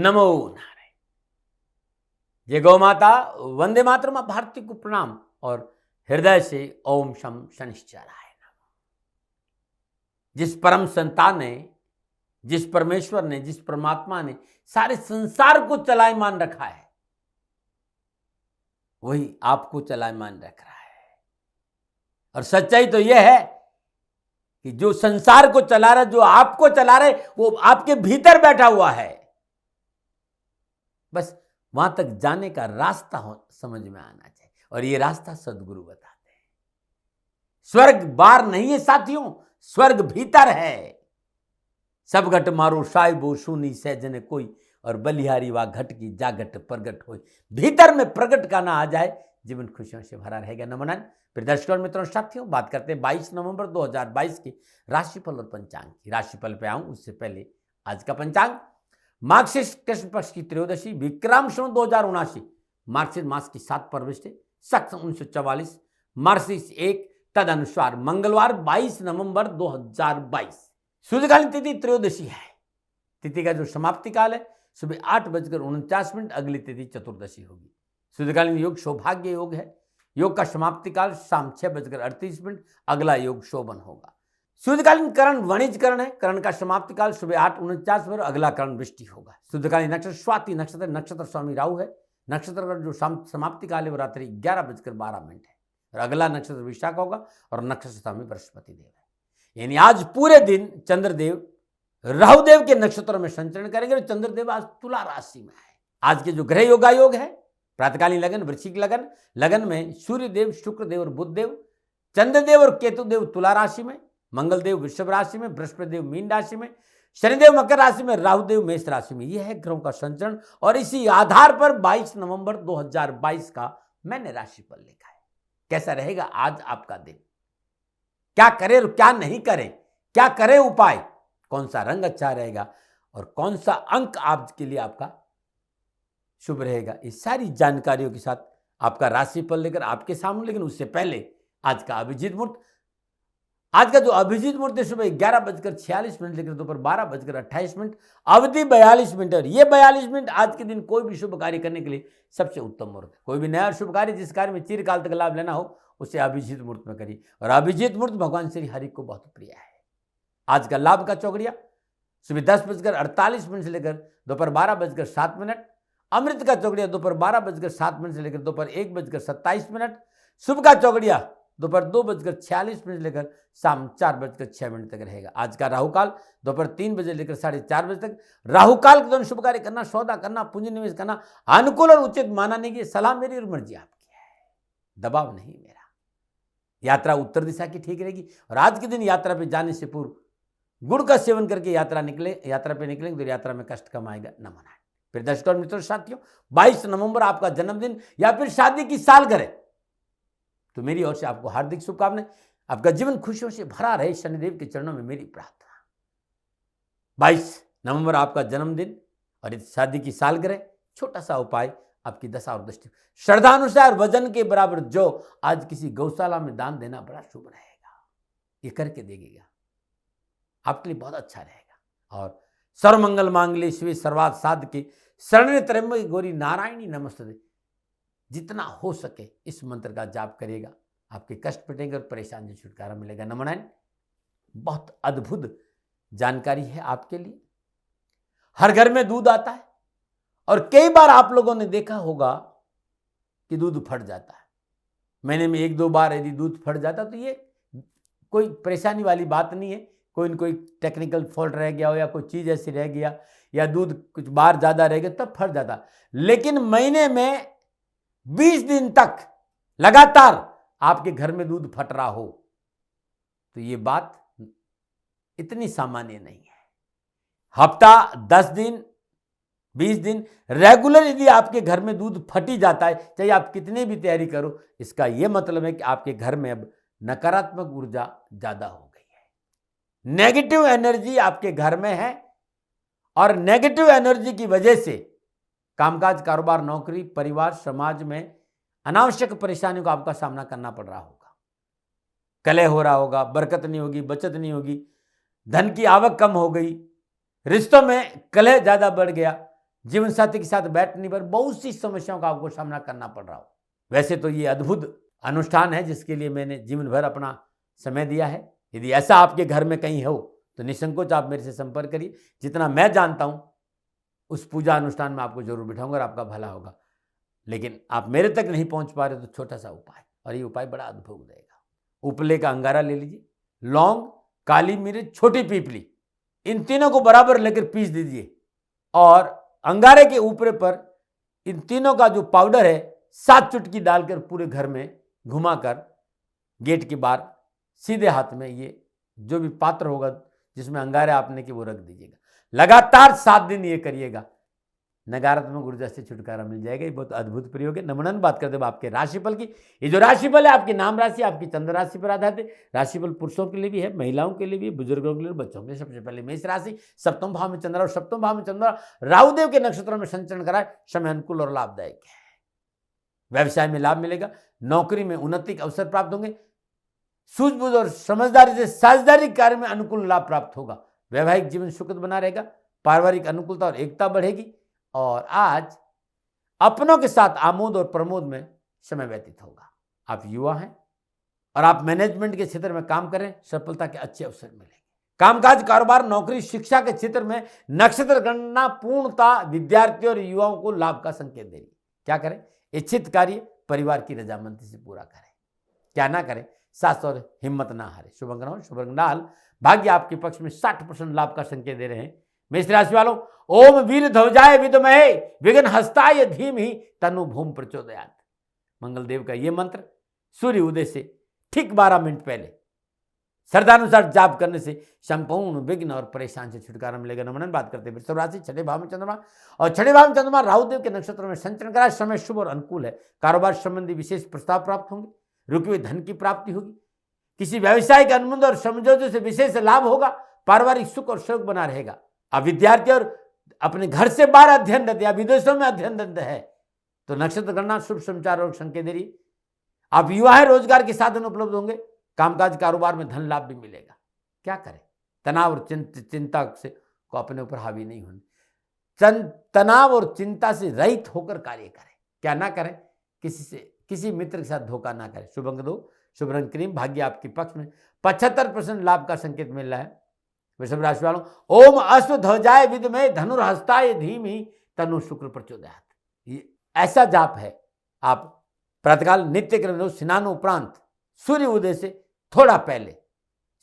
नमो नारायण। जय गौ माता, वंदे मातरम, भारती को प्रणाम और हृदय से ओम शम शनिश्चराय नमः। जिस परम संतान ने, जिस परमेश्वर ने, जिस परमात्मा ने सारे संसार को चलायमान रखा है, वही आपको चलायमान रख रहा है। और सच्चाई तो यह है कि जो संसार को चला रहा है, जो आपको चला रहा है, वो आपके भीतर बैठा हुआ है। बस वहां तक जाने का रास्ता समझ में आना चाहिए, और ये रास्ता सदगुरु बताते हैं। स्वर्ग बाहर नहीं है साथियों, स्वर्ग भीतर है। सब घट मारो साहिबो सुनी सहजन कोई, और बलिहारी वा घट की जागट प्रगट हो। भीतर में प्रगट का ना आ जाए, जीवन खुशियों से भरा रहेगा। नमन प्रिय दर्शकों और मित्रों, साथियों, बात करते हैं 22 नवंबर 2022 की राशिफल और पंचांग की। राशिफल पे आऊं उससे पहले आज का पंचांग। मार्गशीर्ष कृष्ण पक्ष की त्रयोदशी, विक्रम संवत 2079, मार्गशीर्ष मास की 7 परविष्टि, शक 1944, मार्गशीर्ष 1, तदनुसार मंगलवार 22 नवंबर 2022। सूर्यकालीन तिथि त्रयोदशी है। तिथि का जो समाप्ति काल है सुबह 8:49, अगली तिथि चतुर्दशी होगी। सूर्यकालीन योग सौभाग्य योग है। योग का समाप्ति काल शाम 6:38, अगला योग शोभन होगा। सूर्यकालीन करण वणिज करण है। करण का समाप्ति काल सुबह 8:49 पर, अगला करण वृष्टि होगा। शुद्धकालीन नक्षत्र स्वाति नक्षत्र, नक्षत्र स्वामी राहु है। नक्षत्र का जो समाप्ति काल है वो रात्रि 11:12 है, और अगला नक्षत्र विशाख होगा, और नक्षत्र स्वामी बृहस्पति देव है। यानी आज पूरे दिन चंद्रदेव राहुदेव के नक्षत्रों में संचरण करेंगे, और चंद्रदेव आज तुला राशि में है। आज के जो ग्रह योगा योग है, प्रातकालीन लगन वृश्चिक लगन, लगन में सूर्यदेव, शुक्रदेव और बुधदेव, चंद्रदेव और केतुदेव तुला राशि में, मंगलदेव वृषभ राशि में, बृहस्पति देव मीन राशि में, शनिदेव मकर राशि में, राहुदेव मेष राशि में। यह है ग्रहों का संचरण, और इसी आधार पर 22 नवंबर 2022 का मैंने राशिफल लिखा है। कैसा रहेगा आज आपका दिन, क्या करे और क्या नहीं करे, क्या करे उपाय, कौन सा रंग अच्छा रहेगा, और कौन सा अंक आपके लिए आपका शुभ रहेगा, इस सारी जानकारियों के साथ आपका राशिफल लेकर आपके सामने। लेकिन उससे पहले आज का अभिजीत मुहूर्त। आज का जो अभिजीत मुहूर्त है सुबह 11:46 लेकर दोपहर 12:28, अवधि 42 मिनट। और ये 42 मिनट आज के दिन कोई भी शुभ कार्य करने के लिए सबसे उत्तम मुहूर्त है। कोई भी नया शुभ कार्य, जिस कार्य में चिरकाल तक लाभ लेना हो, उसे अभिजीत मुहूर्त में करिए। और अभिजीत मुहूर्त भगवान श्री हरि को बहुत प्रिय है। आज का लाभ का चौकड़िया सुबह 10:48 से लेकर दोपहर 12:07। अमृत का चौकड़िया दोपहर 12:07 से लेकर दोपहर 1:27। शुभ का चौकड़िया दोपहर 2:46 से लेकर शाम 4:06 तक रहेगा। आज का राहुकाल दोपहर 3 बजे लेकर 4:30 तक। राहुकाल के दौरान शुभ कार्य करना, सौदा करना, पूंजी निवेश करना अनुकूल और उचित माना नहीं कि सलाह मेरी और मर्जी आपकी है, दबाव नहीं मेरा। यात्रा उत्तर दिशा की ठीक रहेगी। और आज के दिन यात्रा पे जाने से पूर्व गुड़ का सेवन करके यात्रा पे निकलेंगे तो यात्रा में कष्ट कम आएगा। न मनाएं। फिर दर्शकों और मित्रों, साथियों, 22 नवंबर आपका जन्मदिन या फिर शादी की सालगिरह, तो मेरी ओर से आपको हार्दिक शुभकामनाएं। आपका जीवन खुशियों से भरा रहे, शनिदेव के चरणों में मेरी प्रार्थना। 22 नवंबर आपका जन्मदिन और इस शादी की सालगिरह, छोटा सा उपाय, आपकी दशा और दृष्टि श्रद्धानुसार वजन के बराबर जो आज किसी गौशाला में दान देना बड़ा शुभ रहेगा। ये करके देगा, आपके लिए बहुत अच्छा रहेगा। और सर्वमंगल मांगल्ये शिवे सर्वार्थ साधके शरण्ये त्र्यंबके गौरी नारायणी नमस्तुते, जितना हो सके इस मंत्र का जाप करिएगा, आपके कष्ट मिटेंगे और परेशानी से छुटकारा मिलेगा। नमन। बहुत अद्भुत जानकारी है आपके लिए। हर घर में दूध आता है, और कई बार आप लोगों ने देखा होगा कि दूध फट जाता है। महीने में 1-2 बार यदि दूध फट जाता तो ये कोई परेशानी वाली बात नहीं है। कोई न कोई टेक्निकल फॉल्ट रह गया हो, या कोई चीज़ ऐसी रह गया, या दूध कुछ बार ज़्यादा रह गया तब फट जाता। लेकिन महीने में 20 दिन तक लगातार आपके घर में दूध फट रहा हो तो ये बात इतनी सामान्य नहीं है। हफ्ता 10 दिन 20 दिन रेगुलर यदि आपके घर में दूध फटी जाता है, चाहे आप कितनी भी तैयारी करो, इसका यह मतलब है कि आपके घर में अब नकारात्मक ऊर्जा ज्यादा हो गई है। नेगेटिव एनर्जी आपके घर में है, और नेगेटिव एनर्जी की वजह से कामकाज, कारोबार, नौकरी, परिवार, समाज में अनावश्यक परेशानियों का आपका सामना करना पड़ रहा होगा। कलह हो रहा होगा, बरकत नहीं होगी, बचत नहीं होगी, धन की आवक कम हो गई, रिश्तों में कलह ज्यादा बढ़ गया, जीवन साथी के साथ बैठने पर बहुत सी समस्याओं का आपको सामना करना पड़ रहा हो। वैसे तो ये अद्भुत अनुष्ठान है जिसके लिए मैंने जीवन भर अपना समय दिया है। यदि ऐसा आपके घर में कहीं हो तो निसंकोच आप मेरे से संपर्क करिए। जितना मैं जानता हूं उस पूजा अनुष्ठान में आपको जरूर बिठाऊंगा और आपका भला होगा। लेकिन आप मेरे तक नहीं पहुंच पा रहे तो छोटा सा उपाय, और ये उपाय बड़ा अद्भुत देगा। उपले का अंगारा ले लीजिए, लौंग, काली मिर्च, छोटी पीपली, इन तीनों को बराबर लेकर पीस दीजिए और अंगारे के ऊपर पर इन तीनों का जो पाउडर है 7 चुटकी डालकर पूरे घर में घुमाकर गेट के बाहर सीधे हाथ में ये जो भी पात्र होगा जिसमें अंगारे आपने कि वो रख दीजिएगा। लगातार 7 दिन ये करिएगा, नकारात्मक ऊर्जा से छुटकारा मिल जाएगा। ये बहुत अद्भुत प्रयोग है। नमनन बात करते हैं आपके राशिफल की। ये जो राशिफल है आपकी नाम राशि, आपकी चंद्र राशि पर आधारित है। राशिफल पुरुषों के लिए भी है, महिलाओं के लिए भी, बुजुर्गों के लिए, बच्चों के लिए। सबसे पहले मेष राशि, सप्तम भाव में चंद्र और सप्तम भाव में चंद्र राहुदेव के नक्षत्रों में संचरण कराए, समय अनुकूल और लाभदायक है। व्यवसाय में लाभ मिलेगा, नौकरी में उन्नति के अवसर प्राप्त होंगे, सूझबूझ और समझदारी से साझेदारी कार्य में अनुकूल लाभ प्राप्त होगा। वैवाहिक जीवन सुखद बना रहेगा, पारिवारिक अनुकूलता और एकता बढ़ेगी और आज अपनों के साथ आमोद और प्रमोद में समय व्यतीत होगा। आप युवा हैं और आप मैनेजमेंट के क्षेत्र में काम करें, सफलता के अच्छे अवसर मिलेंगे। कामकाज, कारोबार, नौकरी, शिक्षा के क्षेत्र में नक्षत्र गणना पूर्णता विद्यार्थियों और युवाओं को लाभ का संकेत दे रही। क्या करें? इच्छित कार्य परिवार की रजामंदी से पूरा करें। क्या ना करें? साहस और हिम्मत ना हारे। शुभ अंक रहो, शुभ रंग लाल। भाग्य आपके पक्ष में 60% लाभ का संकेत दे रहे हैं। मेष राशि वालों, ओम वीर ध्वजाय विद्महे विघ्न हस्ताय धीमहि तन्नो भूमि प्रचोदयात्। मंगल देव का ये मंत्र सूर्य उदय से ठीक 12 मिनट पहले श्रद्धानुसार जाप करने से संपूर्ण विघ्न और परेशान से छुटकारा मिलेगा। नमन बात करते हैं वृषभ राशि, छठे भाव में चंद्रमा और छठे भाव में चंद्रमा राहुदेव के नक्षत्रों में संचरण करा। समय शुभ और अनुकूल है। कारोबार संबंधी विशेष प्रस्ताव प्राप्त होंगे, रुके हुए धन की प्राप्ति होगी, किसी व्यवसाय के अनुबंध और समझौते से विशेष लाभ होगा, पारिवारिक सुख और शौक बना रहेगा। अब विद्यार्थी और अपने घर से बाहर अध्ययनरत या विदेशों में अध्ययनरत है तो नक्षत्र गणना शुभ समाचार और संकेत दे रही। आप युवा है, रोजगार के साधन उपलब्ध होंगे, कामकाज कारोबार में धन लाभ भी मिलेगा। क्या करें? तनाव और चिंता से को अपने ऊपर हावी नहीं होने, तनाव और चिंता से रहित होकर कार्य करें। क्या ना करें? किसी मित्र के साथ धोखा ना करें। शुभ अंक 2, शुभ रंग क्रीम। भाग्य आपके पक्ष में 75% लाभ का संकेत मिल रहा है। वृषभ राशि वालों, ओम अश्व ध्वजाय विद्महे धनुर्हस्ताय धीमहि तन्नो शुक्र प्रचोदयात्। ये ऐसा जाप है, आप प्रातःकाल नित्य क्रम स्नान उपरांत सूर्य उदय से थोड़ा पहले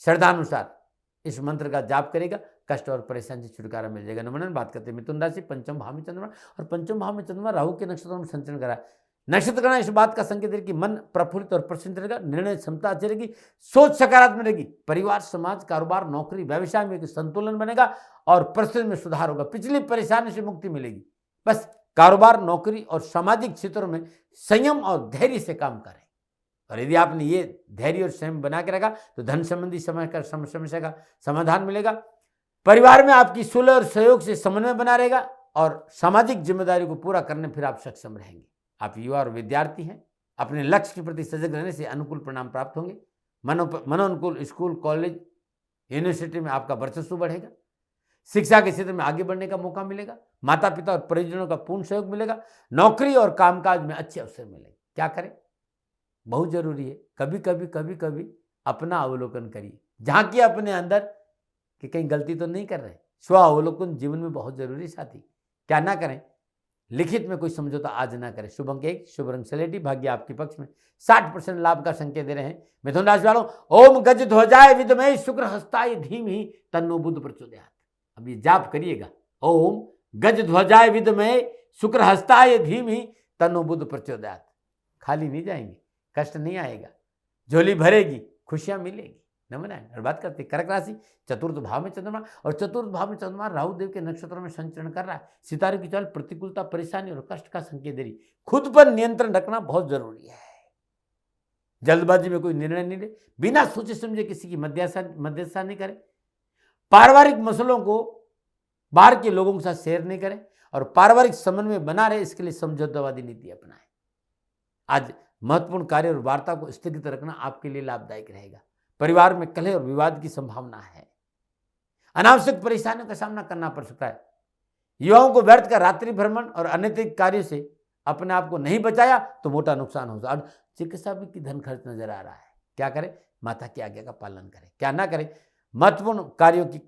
श्रद्धानुसार इस मंत्र का जाप करेगा, कष्ट और परेशानी से छुटकारा मिल जाएगा। नमन बात करते हैं मिथुन राशि, पंचम भाव में चंद्रमा और पंचम भाव में चंद्रमा राहु के नक्षत्रों में संचरण करा। नक्षत्र गणना इस बात का संकेत है कि मन प्रफुल्लित और प्रसन्न रहेगा, निर्णय क्षमता अच्छी रहेगी, सोच सकारात्मक रहेगी, परिवार, समाज, कारोबार, नौकरी, व्यवसाय में संतुलन बनेगा और परिस्थिति में सुधार होगा। पिछली परेशानी से मुक्ति मिलेगी। बस कारोबार, नौकरी और सामाजिक क्षेत्रों में संयम और धैर्य से काम करें और यदि आपने ये धैर्य और संयम बना के रखा तो धन संबंधी समस्या का समाधान मिलेगा। परिवार में आपकी सुलह और सहयोग से समन्वय बना रहेगा और सामाजिक जिम्मेदारी को पूरा करने फिर आप सक्षम रहेंगे। आप युवा और विद्यार्थी हैं, अपने लक्ष्य के प्रति सजग रहने से अनुकूल परिणाम प्राप्त होंगे। मनोनुकूल स्कूल, कॉलेज, यूनिवर्सिटी में आपका वर्चस्व बढ़ेगा। शिक्षा के क्षेत्र में आगे बढ़ने का मौका मिलेगा। माता पिता और परिजनों का पूर्ण सहयोग मिलेगा। नौकरी और कामकाज में अच्छे अवसर मिलेंगे। क्या करें? बहुत जरूरी है, कभी कभी अपना अवलोकन करिए, झांकिए अपने अंदर कि कहीं गलती तो नहीं कर रहे। स्व अवलोकन जीवन में बहुत जरूरी साथी। क्या ना करें? लिखित में कोई समझौता आज ना करें। शुभ अंक 1, शुभ रंग सलेटी। भाग्य आपके पक्ष में 60% लाभ का संकेत दे रहे हैं। मिथुन राशि वालों, ओम गज ध्वजाय विद्महे शुक्र हस्ताय धीमहि तन्नो बुध प्रचोदयात्। अब ये जाप करिएगा, ओम गज ध्वजाय विद्महे शुक्र हस्ताय धीमहि तन्नो बुध प्रचोदयात्। खाली नहीं जाएंगे, कष्ट नहीं आएगा, झोली भरेगी, खुशियां मिलेगी। नमन है। और बात करते कर्क राशि, चतुर्थ भाव में चंद्रमा और चतुर्थ भाव में चंद्रमा राहुदेव के नक्षत्रों में संचरण कर रहा है। सितारों की चाल प्रतिकूलता, परेशानी और कष्ट का संकेत दे रही। खुद पर नियंत्रण रखना बहुत जरूरी है। जल्दबाजी में कोई निर्णय नहीं ले, बिना सोचे समझे किसी की मध्यस्थता नहीं करें। पारिवारिक मसलों को बाहर के लोगों के साथ शेयर नहीं करें और पारिवारिक समन्वय बना रहे, इसके लिए समझौतावादी नीति अपनाएं। आज महत्वपूर्ण कार्य और वार्ता को स्थगित रखना आपके लिए लाभदायक रहेगा। परिवार में कलह और विवाद की संभावना है। अनावश्यक परेशानियों का सामना करना पड़ सकता है। युवाओं को व्यर्थ का रात्रि भ्रमण और अनैतिक कार्यों से अपने आप को नहीं बचाया तो मोटा नुकसान होगा। और चिकित्सा भी की धन खर्च नजर आ रहा है। क्या करें? माता की आज्ञा का पालन करें। क्या ना करें? महत्वपूर्ण कार्यों की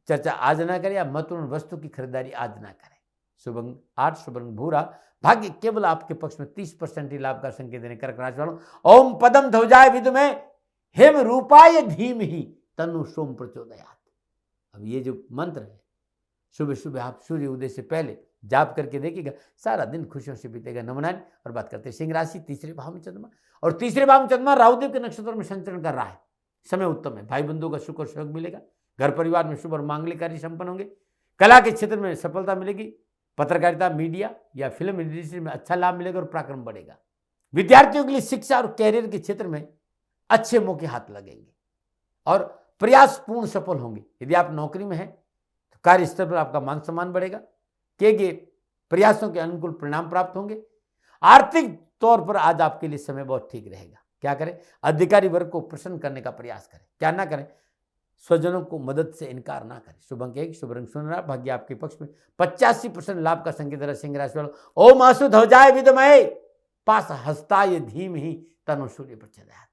चर्चा आज ना करें या महत्वपूर्ण वस्तु की खरीदारी आज ना करें। शुभ अंक 8, शुभ रंग भूरा, भाग्य केवल आपके पक्ष में 30% ही लाभ का संकेत देने। कर्क राशि वालों, ओम पदम ध्वजाय विद्महे हेम रूपाय धीमहि तन्नो सोम प्रचोदयात्। अब ये जो मंत्र है सुबह सुबह आप सूर्य उदय से पहले जाप करके देखिएगा, सारा दिन खुशियों से बीतेगा। नमनान। और बात करते हैं सिंह राशि, तीसरे भाव में चंद्रमा, और तीसरे भाव में चंद्रमा राहुदेव के नक्षत्रों में संचरण कर रहा है। समय उत्तम है, भाई बंधुओं का सुख और सहयोग मिलेगा, घर परिवार में शुभ और मांगलिक कार्य संपन्न होंगे, कला के क्षेत्र में सफलता मिलेगी, पत्रकारिता, मीडिया या फिल्म इंडस्ट्री में अच्छा लाभ मिलेगा और पराक्रम बढ़ेगा। विद्यार्थियों के लिए शिक्षा और कैरियर के क्षेत्र में अच्छे मौके हाथ लगेंगे और प्रयास पूर्ण सफल होंगे। यदि आप नौकरी में हैं तो कार्य स्तर पर आपका मान सम्मान बढ़ेगा, किए गए प्रयासों के अनुकूल परिणाम प्राप्त होंगे। आर्थिक तौर पर आज आपके लिए समय बहुत ठीक रहेगा। क्या करें? अधिकारी वर्ग को प्रसन्न करने का प्रयास करें। क्या ना करें? स्वजनों को मदद से इनकार ना करें। शुभ अंक 1, शुभ रंग सुनहरा, भाग्य आपके पक्ष में 85% लाभ का संकेत है। सिंह राशि वालों, ओम आसु ध्वजाय विद्महे पास हस्ताय धीमहि तन्नो सूर्य प्रचोदयात्।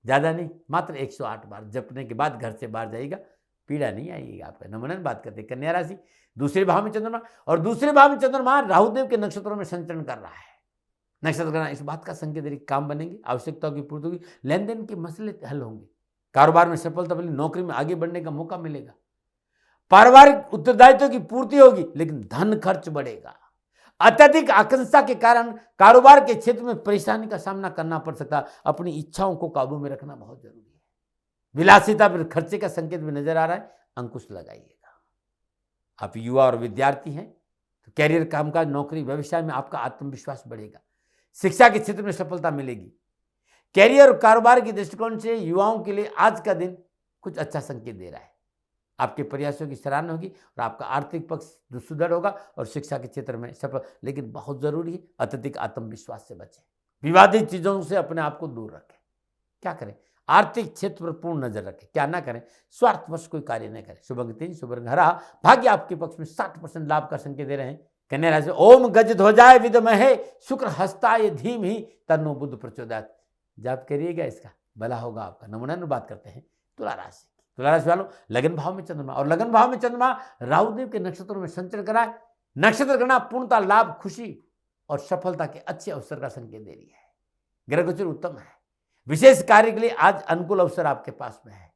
ज्यादा नहीं, मात्र 108 बार जपने के बाद घर से बाहर जाइएगा, पीड़ा नहीं आएगी आपका। नमन। बात करते हैं कन्या राशि, दूसरे भाव में चंद्रमा, और दूसरे भाव में चंद्रमा राहुदेव के नक्षत्रों में संचरण कर रहा है। नक्षत्र करना इस बात का संकेत है, काम बनेंगे, आवश्यकताओं की पूर्ति होगी, लेन देन के मसले हल होंगे, कारोबार में सफलता मिलेगी, नौकरी में आगे बढ़ने का मौका मिलेगा, पारिवारिक उत्तरदायित्व की पूर्ति होगी, लेकिन धन खर्च बढ़ेगा। अत्यधिक आकांक्षा के कारण कारोबार के क्षेत्र में परेशानी का सामना करना पड़ सकता है। अपनी इच्छाओं को काबू में रखना बहुत जरूरी है। विलासिता पर खर्चे का संकेत भी नजर आ रहा है, अंकुश लगाइएगा। आप युवा और विद्यार्थी हैं तो कैरियर, कामकाज, नौकरी, व्यवसाय में आपका आत्मविश्वास बढ़ेगा, शिक्षा के क्षेत्र में सफलता मिलेगी। कैरियर और कारोबार के दृष्टिकोण से युवाओं के लिए आज का दिन कुछ अच्छा संकेत दे रहा है। आपके प्रयासों की सराहना होगी और आपका आर्थिक पक्ष सुदृढ़ होगा और शिक्षा के क्षेत्र में सफल। लेकिन बहुत जरूरी है अत्यधिक आत्मविश्वास से बचें, विवादित चीजों से अपने आप को दूर रखें। क्या करें? आर्थिक क्षेत्र पर पूर्ण नजर रखें। क्या ना करें? स्वार्थवश कोई कार्य न करें। शुभ अंक 3, शुभ रंग हरा, भाग्य आपके पक्ष में 60% लाभ का संकेत दे रहे हैं। कन्या राशि, ओम गज ध्वजाय विद्महे शुक्र हस्ताय धीमहि तन्नो बुध प्रचोदयात्। जाप करिएगा, इसका भला होगा आपका। नमूना बात करते हैं तुला राशि। तुला राशि वालों, लगन भाव में चंद्रमा, और लगन भाव में चंद्रमा राहुदेव के नक्षत्रों में संचरण कराए। नक्षत्र गणना पूर्णता, लाभ, खुशी और सफलता के अच्छे अवसर का संकेत दे रही है। ग्रह गोचर उत्तम है, विशेष कार्य के लिए आज अनुकूल अवसर आपके पास में है।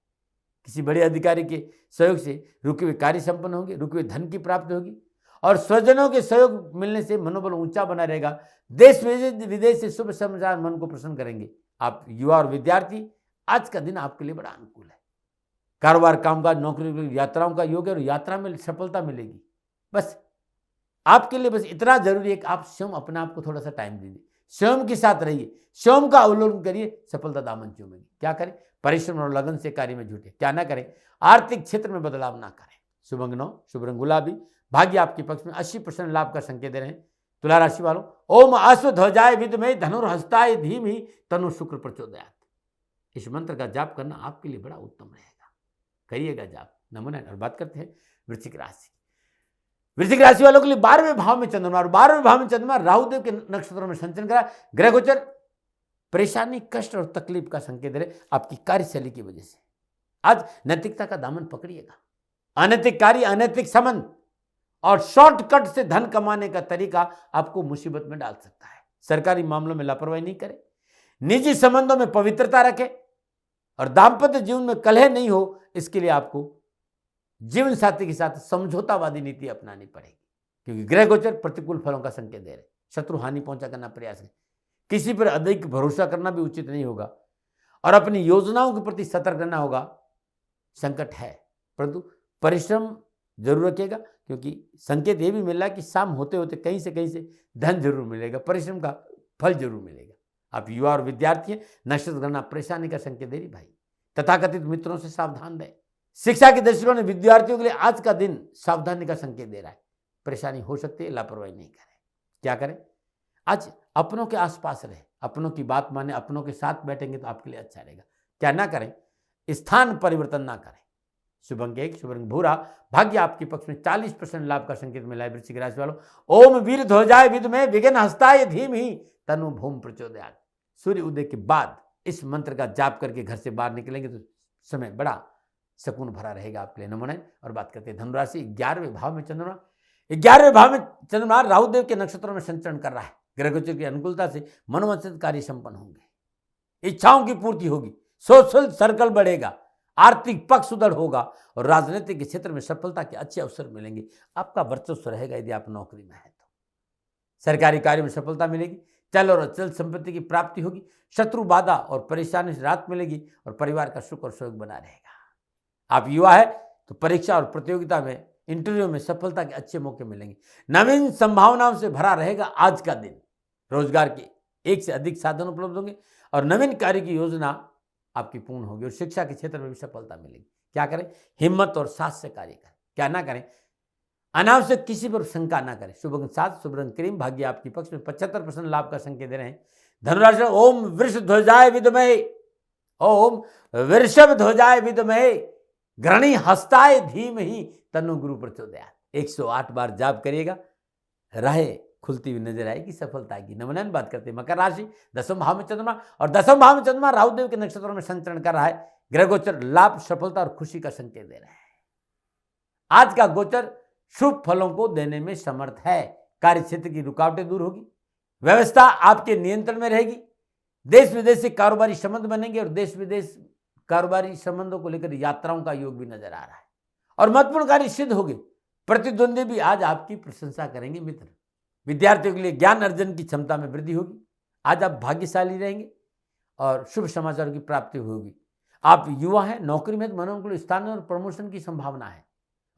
किसी बड़े अधिकारी के सहयोग से रुके हुए कार्य संपन्न होंगे, रुके हुए धन की प्राप्ति होगी और स्वजनों के सहयोग मिलने से मनोबल ऊंचा बना रहेगा। देश विदेश से शुभ समाचार मन को प्रसन्न करेंगे। आप युवा और विद्यार्थी, आज का दिन आपके लिए बड़ा अनुकूल है। कारोबार, कामकाज, नौकरी, यात्राओं का योग है और यात्रा में सफलता मिलेगी। बस आपके लिए बस इतना जरूरी है कि आप स्वयं अपने आप को थोड़ा सा टाइम दीजिए, स्वयं के साथ रहिए, स्वयं का अवलोकन करिए, सफलता दामन चूमेगी। क्या करें? परिश्रम और लगन से कार्य में जुटे। क्या ना करें? आर्थिक क्षेत्र में बदलाव ना करें। शुभ अंक 9, शुभ रंग गुलाबी, भाग्य आपके पक्ष में 80% लाभ का संकेत दे रहे हैं। तुला राशि वालों, ओम अश्व ध्वजाय विद्महे धनुर्हस्ताय धीमहि तन्नो शुक्र प्रचोदयात्। इस मंत्र का जाप करना आपके लिए बड़ा उत्तम रहेगा, करिएगा जाप। नमन। और बात करते हैं वृश्चिक राशि। वृश्चिक राशि वालों के लिए 12वें भाव में चंद्रमा, और 12वें भाव में चंद्रमा राहुदेव के नक्षत्रों में संचरण करा। ग्रह गोचर परेशानी, कष्ट और तकलीफ का संकेत दे रहे आपकी कार्यशैली की वजह से। आज नैतिकता का दामन पकड़िएगा। अनैतिक कार्य, अनैतिक संबंध और शॉर्टकट से धन कमाने का तरीका आपको मुसीबत में डाल सकता है। सरकारी मामलों में लापरवाही नहीं करें, निजी संबंधों में पवित्रता रखें और दाम्पत्य जीवन में कलह नहीं हो, इसके लिए आपको जीवन साथी के साथ समझौतावादी नीति अपनानी पड़ेगी, क्योंकि ग्रह गोचर प्रतिकूल फलों का संकेत दे रहे। शत्रु हानि पहुंचा करना प्रयास करें, किसी पर अधिक भरोसा करना भी उचित नहीं होगा और अपनी योजनाओं के प्रति सतर्क रहना होगा। संकट है परंतु परिश्रम जरूर रखिएगा, क्योंकि संकेत ये भी मिल रहा है कि शाम होते होते कहीं से धन जरूर मिलेगा, परिश्रम का फल जरूर मिलेगा। आप युवा और विद्यार्थी हैं, नक्षत्र गणना परेशानी का संकेत दे रही भाई। तथाकथित मित्रों से सावधान रहे। शिक्षा के दृष्टिकोण में विद्यार्थियों के लिए आज का दिन सावधानी का संकेत दे रहा है। परेशानी हो सकती है, लापरवाही नहीं करें। क्या करें? आज अपनों के आसपास रहे, अपनों की बात माने, अपनों के साथ बैठेंगे तो आपके लिए अच्छा रहेगा। क्या ना करें? स्थान परिवर्तन ना करें। शुभ अंक 1, शुभ रंग भूरा, भाग्य आपके पक्ष में 40% लाभ का संकेत मिला है वृश्चिक राशि वालों। ओम वीर ध्वजाय विद्महे विघ्न हस्ताय धीमहि तन्नो भूमि प्रचोदयात्। सूर्य उदय के बाद इस मंत्र का जाप करके घर से बाहर निकलेंगे तो समय बड़ा सुकून भरा रहेगा आपके लिए। नमोनयन। और बात करते हैं धनुराशि। 11वें भाव में चंद्रमा, 11वें भाव में चंद्रमा राहुदेव के नक्षत्रों में संचरण कर रहा है। ग्रह गोचर की अनुकूलता से मनोवांछित कार्य संपन्न होंगे, इच्छाओं की पूर्ति होगी, सोशल सर्कल बढ़ेगा, आर्थिक पक्ष सुदृढ़ होगा और राजनीतिक के क्षेत्र में सफलता के अच्छे अवसर मिलेंगे। आपका वर्चस्व रहेगा यदि आप नौकरी में है तो। सरकारी कार्य में सफलता मिलेगी, चल और अचल संपत्ति की प्राप्ति होगी, शत्रु बाधा और परेशानी से राहत मिलेगी और परिवार का सुख और सहयोग बना रहेगा। आप युवा है तो परीक्षा और प्रतियोगिता में, इंटरव्यू में सफलता के अच्छे मौके मिलेंगे। नवीन संभावनाओं से भरा रहेगा आज का दिन। रोजगार के एक से अधिक साधन उपलब्ध होंगे और नवीन कार्य की योजना आपकी पूर्ण होगी और शिक्षा के क्षेत्र में भी सफलता मिलेगी। क्या करें? हिम्मत और साहस से कार्य करें। क्या ना करें? अनावश्यक किसी पर शंका ना करें। शुभ अंक 7, शुभ रंग क्रीम, भाग्य आपके पक्ष में 75% लाभ का संकेत दे रहे हैं। धनुराशि। ओम वृषभ ध्वजाय विद्महे, ओम वृषभ ध्वजाय विद्महे घृणी हस्ताय धीमहि तन्नो गुरु प्रचोदयात्। 108 बार जाप करिएगा, राह खुलती हुई नजर आएगी, सफलता आएगी। नमोनयन। बात करते हैं मकर राशि। 10वें भाव में चंद्रमा और 10वें भाव में चंद्रमा राहुदेव के नक्षत्रों में संचरण कर रहा है। ग्रह गोचर लाभ, सफलता और खुशी का संकेत दे रहे हैं। आज का गोचर शुभ फलों को देने में समर्थ है। कार्य क्षेत्र की रुकावटें दूर होगी, व्यवस्था आपके नियंत्रण में रहेगी, देश विदेश से कारोबारी संबंध बनेंगे और देश विदेश कारोबारी संबंधों को लेकर यात्राओं का योग भी नजर आ रहा है और महत्वपूर्ण कार्य सिद्ध होंगे। प्रतिद्वंदी भी आज आपकी प्रशंसा करेंगे। मित्र, विद्यार्थियों के लिए ज्ञान अर्जन की क्षमता में वृद्धि होगी। आज आप भाग्यशाली रहेंगे और शुभ समाचारों की प्राप्ति होगी। आप युवा हैं, नौकरी में मनोनुकूल स्थान और प्रमोशन की संभावना है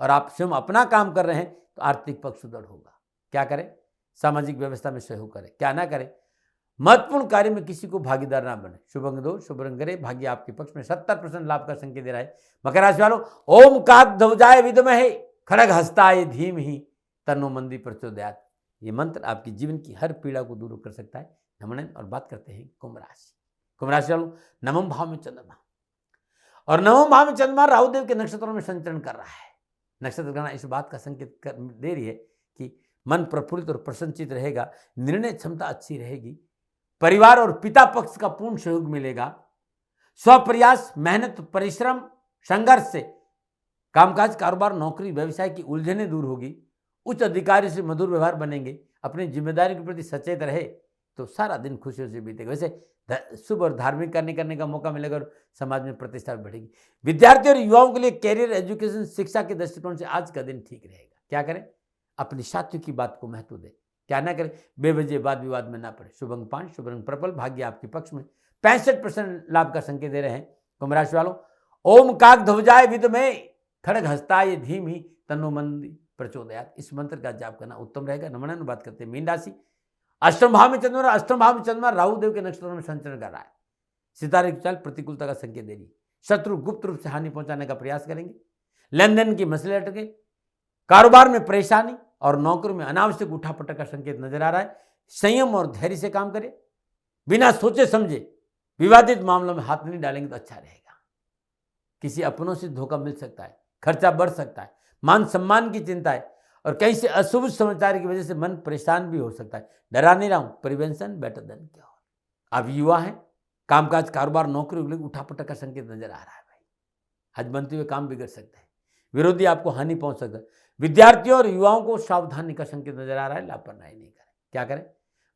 और आप स्वयं अपना काम कर रहे हैं तो आर्थिक पक्ष सुदृढ़ होगा। क्या करें? सामाजिक व्यवस्था में सहयोग करें। क्या ना करें? महत्वपूर्ण कार्य में किसी को भागीदार ना बने। शुभ अंक 2, शुभ रंग ग्रे, भाग्य आपके पक्ष में 70% लाभ का संकेत दे रहा है। मकर राशि वालों। ओम काकध्वजाय विद्महे खड्ग हस्ताय धीमहि तन्नो मंदी प्रचोदयात्। ये मंत्र आपके जीवन की हर पीड़ा को दूर कर सकता है। नमन। और बात करते हैं कुंभ राशि। कुंभ राशि वालों, 9वें भाव में चंद्रमा और 9वें भाव में चंद्रमा राहुदेव के नक्षत्रों में संचरण कर रहा है। नक्षत्र गणना इस बात का संकेत दे रही है कि मन प्रफुल्लित और प्रसन्नचित रहेगा, निर्णय क्षमता अच्छी रहेगी, परिवार और पिता पक्ष का पूर्ण सहयोग मिलेगा, स्वप्रयास, मेहनत, परिश्रम, संघर्ष से कामकाज, कारोबार, नौकरी, व्यवसाय की उलझनें दूर होगी, उच्च अधिकारी से मधुर व्यवहार बनेंगे, अपनी जिम्मेदारी के प्रति सचेत रहे तो सारा दिन खुशियों से बीतेगा। वैसे शुभ और धार्मिक करने का मौका मिलेगा और समाज में प्रतिष्ठा बढ़ेगी। विद्यार्थी और युवाओं के लिए कैरियर, एजुकेशन, शिक्षा के दृष्टिकोण से आज का दिन ठीक रहेगा। क्या करें? अपनी साथियों की बात को महत्व दें। क्या ना करें? बेवजह वाद विवाद में ना पड़े। शुभ अंक 5, शुभ रंग पर्पल, भाग्य आपके पक्ष में 65% लाभ का संकेत दे रहे हैं। कुंभ राशि वालों। ओम काकध्वजाय विद्महे खड्ग हस्ताय धीमहि तन्नो मंदी प्रचोदयात्। इस मंत्र का जाप करना उत्तम रहेगा। नमन। बात करते हैं मीन राशि। 8वें भाव में चंद्रमा, 8वें भाव में चंद्रमा राहुदेव के नक्षत्रों में संचरण कर रहा है। सितारे की चाल प्रतिकूलता का संकेत दे रही है। शत्रु गुप्त रूप से हानि पहुंचाने का प्रयास करेंगे, लेन देन की मसले अटके, कारोबार में परेशानी और नौकरी में अनावश्यक उठापटक का संकेत नजर आ रहा है। संयम और धैर्य से काम करें, बिना सोचे समझे विवादित मामलों में हाथ नहीं डालेंगे तो अच्छा रहेगा। किसी अपनों से धोखा मिल सकता है, खर्चा बढ़ सकता है, मान सम्मान की चिंता है और कहीं से अशुभ समाचार की वजह से मन परेशान भी हो सकता है। डरा नहीं रहा हूं, प्रिवेंशन बेटर देन क्योर। आप युवा हैं, कामकाज, कारोबार, नौकरी उठापटक का संकेत नजर आ रहा है। भाई, आज बनते हुए काम बिगड़ सकते हैं, विरोधी आपको हानि पहुंच सकता है। विद्यार्थियों और युवाओं को सावधानी का संकेत नजर आ रहा है, लापरवाही नहीं करें। क्या करें?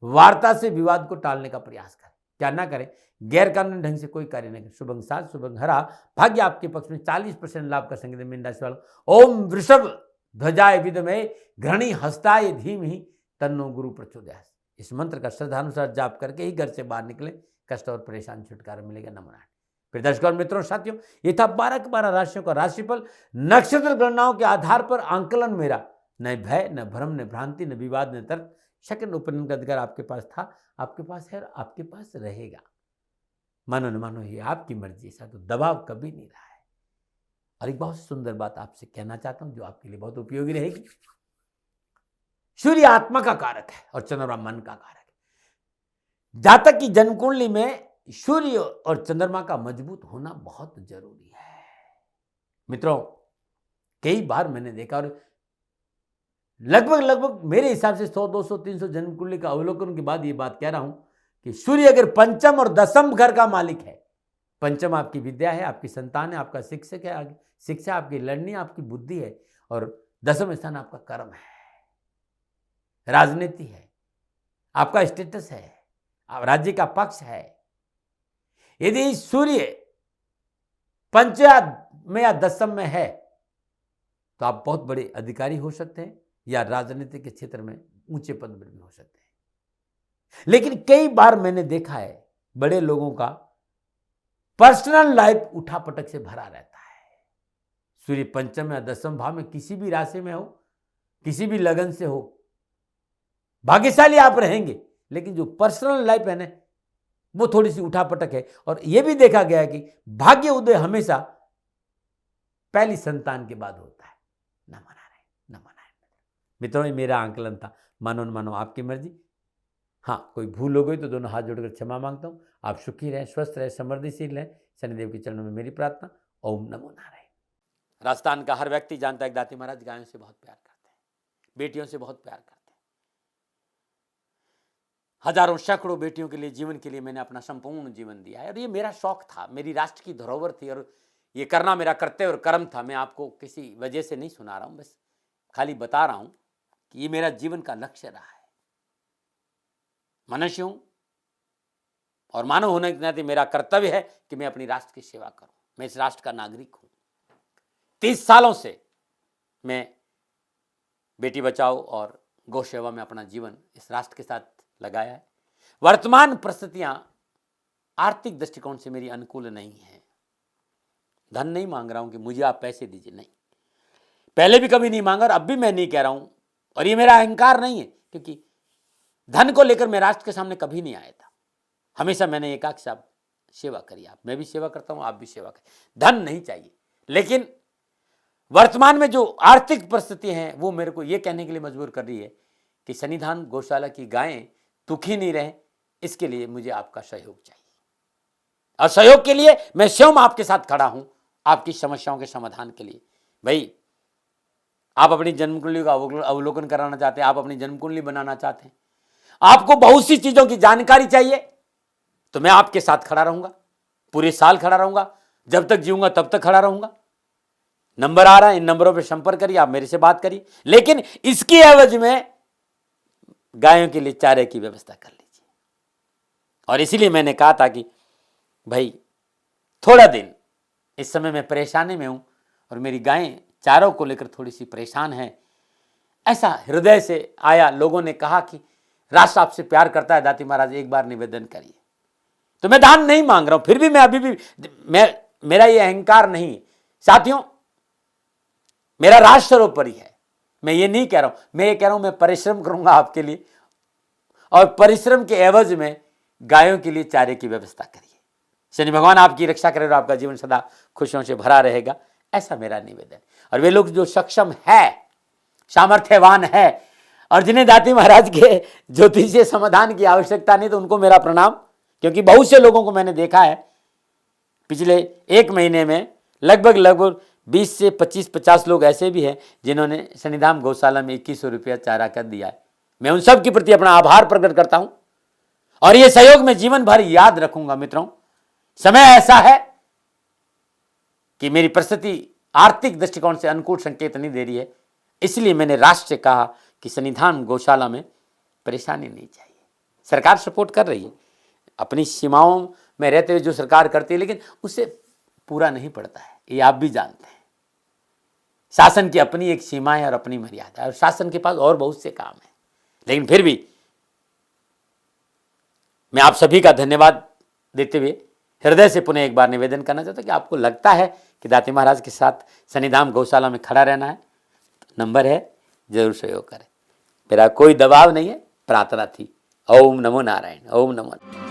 वार्ता से विवाद को टालने का प्रयास करें। क्या ना करें? गैर कानूनी ढंग से कोई कार्य नहीं करें। शुभ अंक 7, शुभ अंक हरा, भाग्य आपके पक्ष में 40% लाभ का संकेत। मीन राशि वालों। ओम वृषभ ध्वजाय विद्महे घृणी हस्ताय धीमहि तन्नो गुरु प्रचोदयात्। इस मंत्र का श्रद्धानुसार जाप करके ही घर से बाहर निकले, कष्ट और परेशान छुटकारा मिलेगा। नमन। फिर दर्शकों मित्रों साथियों, ये था 12 के 12 राशियों का राशिफल। नक्षत्र गणनाओं के आधार पर आंकलन मेरा, न भय, न भ्रम, न भ्रांति, न विवाद, न तर्क, सेकंड ओपिनियन का अधिकार आपके पास था, आपके पास है और आपके पास रहेगा। मानो न मानो ये आपकी मर्जी, ऐसा तो दबाव कभी नहीं रहा है। और एक बहुत सुंदर बात आपसे कहना चाहता हूं जो आपके लिए बहुत उपयोगी रहेगी। सूर्य आत्मा का कारक है और चंद्रमा मन का कारक है। जातक की जन्म कुंडली में सूर्य और चंद्रमा का मजबूत होना बहुत जरूरी है। मित्रों, कई बार मैंने देखा, और लगभग मेरे हिसाब से 100, 200, 300 जन्म कुंडली का अवलोकन के बाद ये बात कह रहा हूं कि सूर्य अगर पंचम और दसम घर का मालिक है, पंचम आपकी विद्या है, आपकी संतान है, आपका शिक्षक है, शिक्षा आपकी लड़नी, आपकी बुद्धि है, और दसम स्थान आपका कर्म है, राजनीति है, आपका स्टेटस है, राज्य का पक्ष है। यदि सूर्य पंचम में या दसम में है तो आप बहुत बड़े अधिकारी हो सकते हैं या राजनीति के क्षेत्र में ऊंचे पद पर भी हो सकते हैं। लेकिन कई बार मैंने देखा है बड़े लोगों का पर्सनल लाइफ उठापटक से भरा रहता है। सूर्य पंचम या दसम भाव में किसी भी राशि में हो, किसी भी लगन से हो, भाग्यशाली आप रहेंगे, लेकिन जो पर्सनल लाइफ है ना, वो थोड़ी सी उठापटक है। और यह भी देखा गया है कि भाग्य उदय हमेशा पहली संतान के बाद होता है। न मनाए मित्रों, ये मेरा आंकलन था, मानो न मानो आपकी मर्जी। हाँ, कोई भूल हो गई तो दोनों हाथ जोड़कर क्षमा मांगता हूं। आप सुखी रहें, स्वस्थ रहें, समृद्धिशील रहें, शनिदेव के चरणों में मेरी प्रार्थना। ओम नमो नारायण। राजस्थान का हर व्यक्ति जानता है कि दाती महाराज गायों से बहुत प्यार करते हैं, बेटियों से बहुत प्यार करते हैं। हजारों सैकड़ों बेटियों के लिए, जीवन के लिए मैंने अपना संपूर्ण जीवन दिया है, और ये मेरा शौक था, मेरी राष्ट्र की धरोहर थी, और ये करना मेरा कर्तव्य और कर्म था। मैं आपको किसी वजह से नहीं सुना रहा हूं, बस खाली बता रहा हूं कि ये मेरा जीवन का लक्ष्य रहा है। मनुष्य हूं और मानव होने के नाते मेरा कर्तव्य है कि मैं अपनी राष्ट्र की सेवा करूं। मैं इस राष्ट्र का नागरिक हूं। 30 सालों से मैं बेटी बचाओ और गौ सेवा में अपना जीवन इस राष्ट्र के साथ लगाया है। वर्तमान परिस्थितियां आर्थिक दृष्टिकोण से मेरी अनुकूल नहीं है। धन नहीं मांग रहा हूं कि मुझे आप पैसे दीजिए, नहीं, पहले भी कभी नहीं मांगा और अब भी मैं नहीं कह रहा हूं, और ये मेरा अहंकार नहीं है, क्योंकि धन को लेकर मैं राष्ट्र के सामने कभी नहीं आया था। हमेशा मैंने एक आख साहब सेवा करी, आप, मैं भी सेवा करता हूं, आप भी सेवा करें। धन नहीं चाहिए, लेकिन वर्तमान में जो आर्थिक परिस्थिति है वो मेरे को ये कहने के लिए मजबूर कर रही है कि सन्निधान गौशाला की गायें दुखी नहीं रहे, इसके लिए मुझे आपका सहयोग चाहिए। और सहयोग के लिए मैं स्वयं आपके साथ खड़ा हूं, आपकी समस्याओं के समाधान के लिए। भाई, आप अपनी जन्म कुंडली का अवलोकन कराना चाहते हैं, आप अपनी जन्म कुंडली बनाना चाहते हैं, आपको बहुत सी चीजों की जानकारी चाहिए, तो मैं आपके साथ खड़ा रहूंगा, पूरे साल खड़ा रहूंगा, जब तक जीऊंगा तब तक खड़ा रहूंगा। नंबर आ रहा है, इन नंबरों पर संपर्क करिए, आप मेरे से बात करिए, लेकिन इसकी एवज में गायों के लिए चारे की व्यवस्था कर लीजिए। और इसीलिए मैंने कहा था कि भाई थोड़ा दिन इस समय मैं परेशानी में हूं और मेरी गायें चारों को लेकर थोड़ी सी परेशान है। ऐसा हृदय से आया, लोगों ने कहा कि राष्ट्र आपसे प्यार करता है दाती महाराज, एक बार निवेदन करिए। तो मैं दान नहीं मांग रहा हूं, फिर भी मैं अभी भी, मेरा ये अहंकार नहीं साथियों, मेरा राष्ट्र सर्वोपरि है। मैं ये नहीं कह रहा हूं, मैं ये कह रहा हूं मैं परिश्रम करूंगा आपके लिए, और परिश्रम के एवज में गायों के लिए चारे की व्यवस्था करिए। शनि भगवान आपकी रक्षा करे और आपका जीवन सदा खुशियों से भरा रहेगा, ऐसा मेरा निवेदन। और वे लोग जो सक्षम है, सामर्थ्यवान है, और जिन्हें दाती महाराज के ज्योतिषीय समाधान की आवश्यकता नहीं, तो उनको मेरा प्रणाम, क्योंकि बहुत से लोगों को मैंने देखा है पिछले 1 महीने में लगभग 20 से 25-50 लोग ऐसे भी हैं जिन्होंने सन्निधान गौशाला में 2100 रुपया चारा कर दिया है। मैं उन सब के प्रति अपना आभार प्रकट करता हूं, और यह सहयोग मैं जीवन भर याद रखूंगा। मित्रों, समय ऐसा है कि मेरी परिस्थिति आर्थिक दृष्टिकोण से अनुकूल संकेत नहीं दे रही है, इसलिए मैंने राष्ट्र से कहा कि सन्निधान गौशाला में परेशानी नहीं चाहिए। सरकार सपोर्ट कर रही है, अपनी सीमाओं में रहते हुए जो सरकार करती है, लेकिन उससे पूरा नहीं पड़ता है, ये आप भी जानते हैं। शासन की अपनी एक सीमा है और अपनी मर्यादा है, और शासन के पास और बहुत से काम है। लेकिन फिर भी मैं आप सभी का धन्यवाद देते हुए हृदय से पुनः एक बार निवेदन करना चाहता हूं कि आपको लगता है कि दाती महाराज के साथ सन्निधान गौशाला में खड़ा रहना है, तो नंबर है, जरूर सहयोग करें। मेरा कोई दबाव नहीं है, प्रार्थना थी। ओम नमो नारायण। ओम नमो।